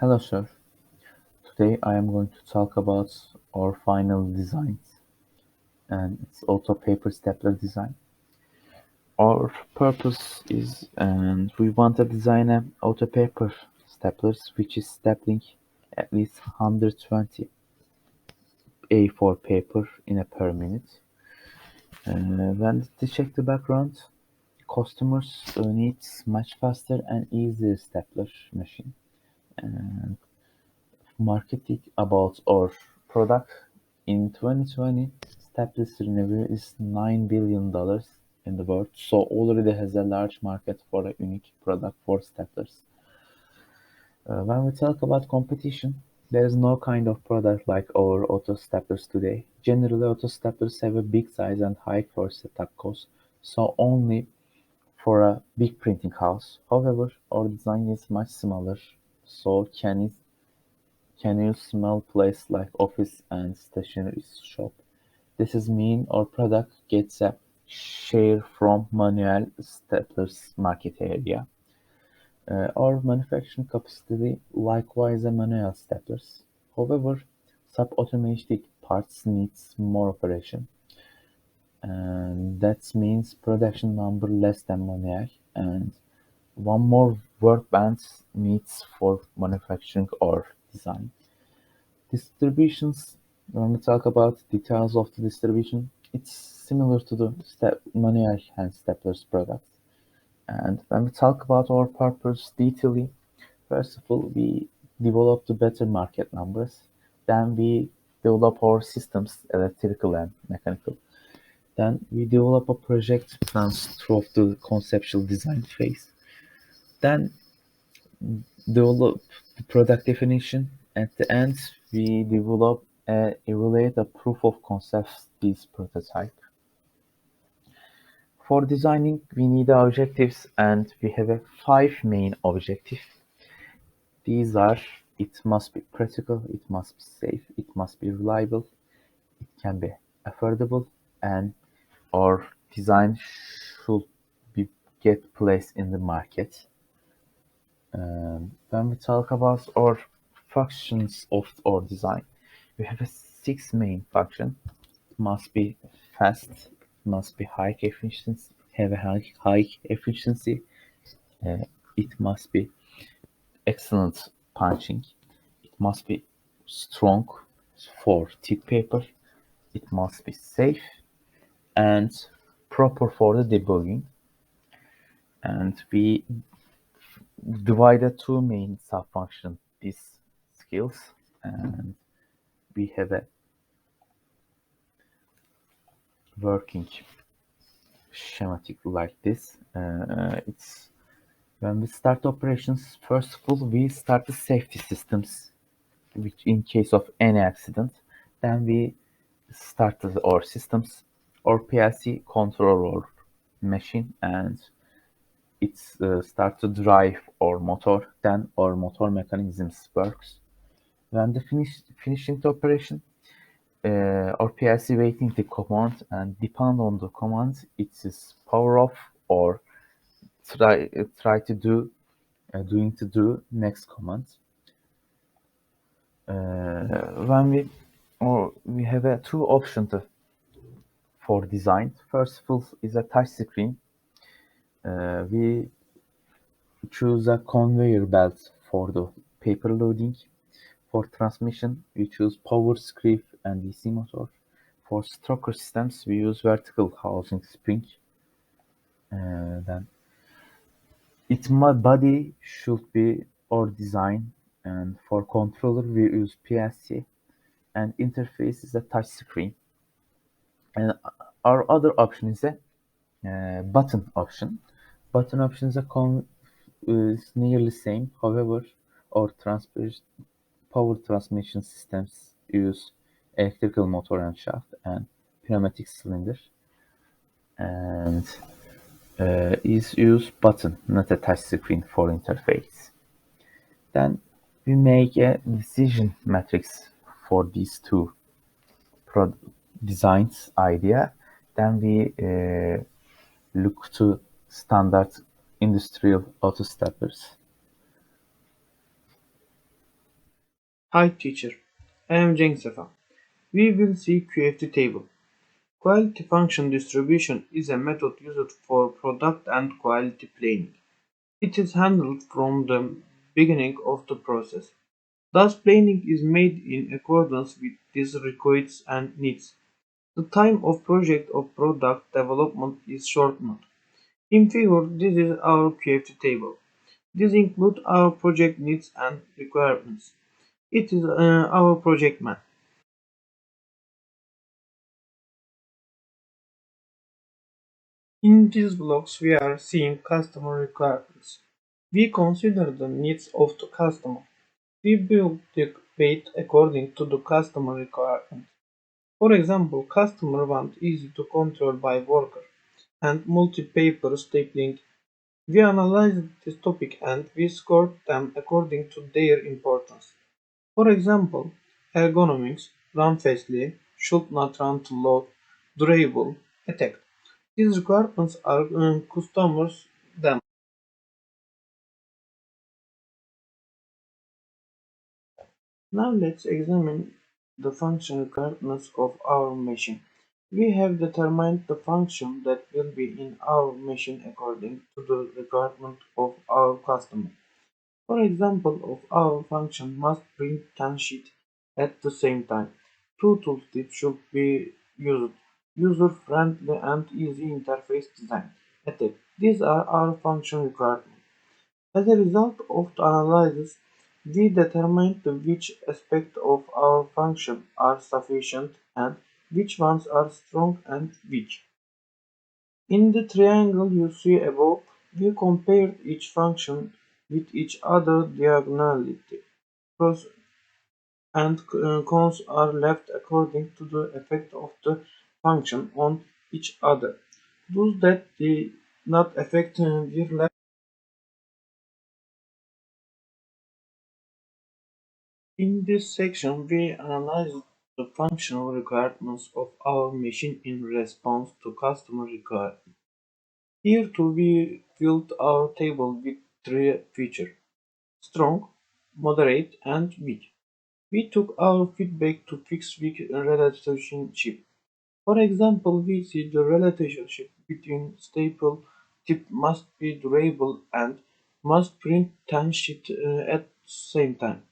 Hello sir, today I am going to talk about our final designs and it's auto paper stapler design. Our purpose is and we want to design an auto paper staplers which is stapling at least 120 A4 paper in a per minute. When they check the background, customers needs much faster and easier stapler machine. And marketing about our product in 2020, Staples revenue is $9 billion in the world, so already has a large market for a unique product for staplers. When we talk about competition, there is no kind of product like our auto staplers today. Generally, auto staplers have a big size and high for setup cost, so only for a big printing house. However, our design is much smaller, so can use small place like office and stationery shop. This is mean our product gets a share from manual staplers market area. Our manufacturing capacity likewise a manual staplers. However, sub-automatic parts needs more operation, and that means production number less than manual and one more workbench needs for manufacturing or design. Distributions, when we talk about details of the distribution, it's similar to the manual hand staplers products. And when we talk about our purpose detailing, first of all, we develop the better market numbers. Then we develop our systems, electrical and mechanical. Then we develop a project plans through the conceptual design phase. Then develop the product definition. At the end, we develop evaluate a proof of concept this prototype. For designing, we need objectives and we have a 5 main objectives. These are: it must be practical, it must be safe, it must be reliable, it can be affordable, and our design should be get placed in the market. When we talk about our functions of our design, we have a 6 main function. It must be fast, it must be high efficiency, have a high efficiency, it must be excellent punching, it must be strong for thick paper, it must be safe and proper for the debugging. And we divided 2 main sub-function these skills, and we have a working schematic like this. It's when we start operations, first of all we start the safety systems, which in case of any accident, then we start our systems, our PLC control our machine, and it's start to drive our motor. Then our motor mechanisms works. When the finishing the operation, our PLC waiting the command and depend on the command, it is power off or try to do next command. When we have a 2 options for design. First of all is a touch screen. We choose a conveyor belt for the paper loading. For transmission, we choose power script and DC motor. For stroker systems, we use vertical housing spring. Then its body should be our design, and for controller we use PLC, and interface is a touch screen. And our other option is a button option. Button option is nearly same. However, our power transmission systems use electrical motor and shaft and pneumatic cylinder, and is use button, not a touch screen for interface. Then we make a decision matrix for these 2 designs idea. Then we look to standard industrial auto staplers. Hi teacher, I am Cenk. We will see QFT table. Quality function distribution is a method used for product and quality planning. It is handled from the beginning of the process. Thus planning is made in accordance with these requirements and needs. The time of project or product development is shortened. In figure, this is our QFT table. This includes our project needs and requirements. It is our project map. In these blocks we are seeing customer requirements. We consider the needs of the customer. We build the page according to the customer requirement. For example, customer want easy to control by worker and multi-paper stapling. We analyzed this topic and we scored them according to their importance. For example, ergonomics, run fastly, should not run too low, durable, attack. These requirements are customers them. Now let's examine the function requirements of our machine. We have determined the function that will be in our machine according to the requirement of our customer. For example of our function must print 10 sheets at the same time. Two tooltips should be used. User-friendly and easy interface design. Attack. These are our function requirements. As a result of the analysis, we determined which aspects of our function are sufficient and which ones are strong and weak. In the triangle you see above, we compared each function with each other diagonally. Pros and cons are left according to the effect of the function on each other. Those that did not affect were left. In this section, we analyze the functional requirements of our machine in response to customer requirements. Here too we built our table with three features: strong, moderate, and weak. We took our feedback to fix weak relationship. For example, we see the relationship between staple tip must be durable and must print 10 sheets at the same time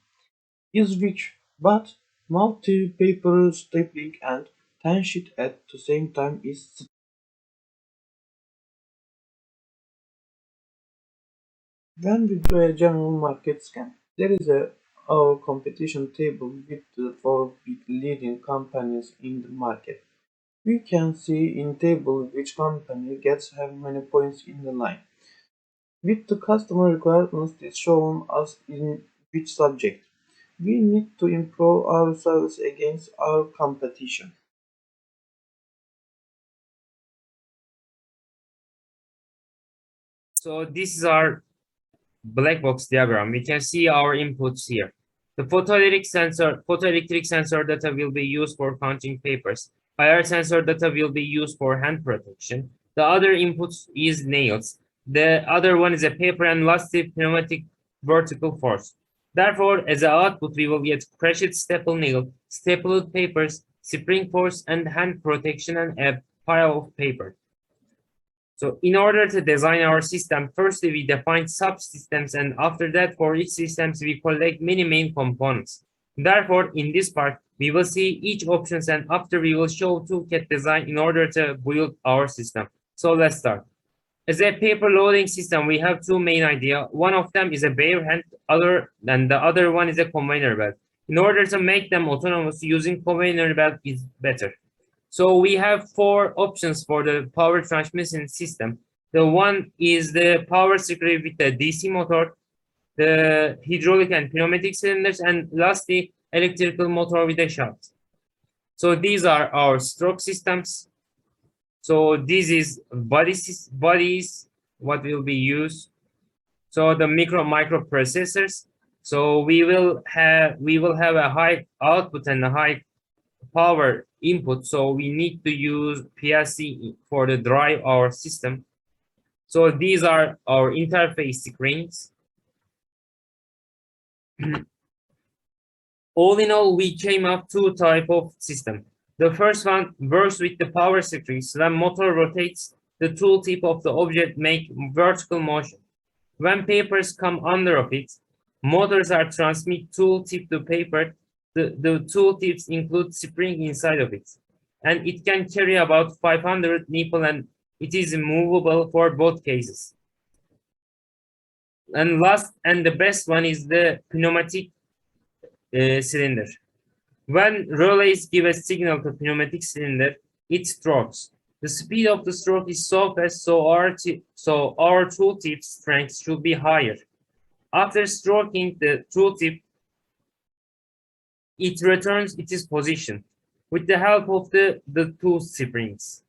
is weak, but multi-paper stapling and 10 sheets at the same time is. When we do a general market scan, there is our competition table with the four big leading companies in the market. We can see in table which company gets how many points in the line. With the customer requirements is shown us in which subject. We need to improve ourselves against our competition. So this is our black box diagram. We can see our inputs here. The photoelectric sensor data will be used for counting papers. IR sensor data will be used for hand protection. The other inputs is nails. The other one is a paper and lastly pneumatic vertical force. Therefore, as an output, we will get pressed staple nail, stapled papers, spring force, and hand protection and a pile of paper. So in order to design our system, firstly, we define subsystems, and after that, for each systems, we collect many main components. Therefore, in this part, we will see each options, and after we will show toolkit design in order to build our system. So let's start. As a paper loading system, we have two main ideas. One of them is a bare hand, and the other one is a conveyor belt. In order to make them autonomous, using conveyor belt is better. So we have four options for the power transmission system. The one is the power circuit with the DC motor, the hydraulic and pneumatic cylinders, and lastly, electrical motor with a shaft. So these are our stroke systems. So this is bodies, what will be used. So the microprocessors. So we will have a high output and a high power input, so we need to use PLC for the drive our system. So these are our interface screens. All in all, we came up two type of system. The first one works with the power series. When motor rotates, the tooltip of the object make vertical motion. When papers come under of it, motors are transmit tooltip to paper. The tooltips include spring inside of it, and it can carry about 500 newton, and it is movable for both cases. And last and the best one is the pneumatic cylinder. When relays give a signal to pneumatic cylinder, it strokes. The speed of the stroke is so fast, so our tooltip strength should be higher. After stroking the tooltip, it returns its position with the help of the two springs.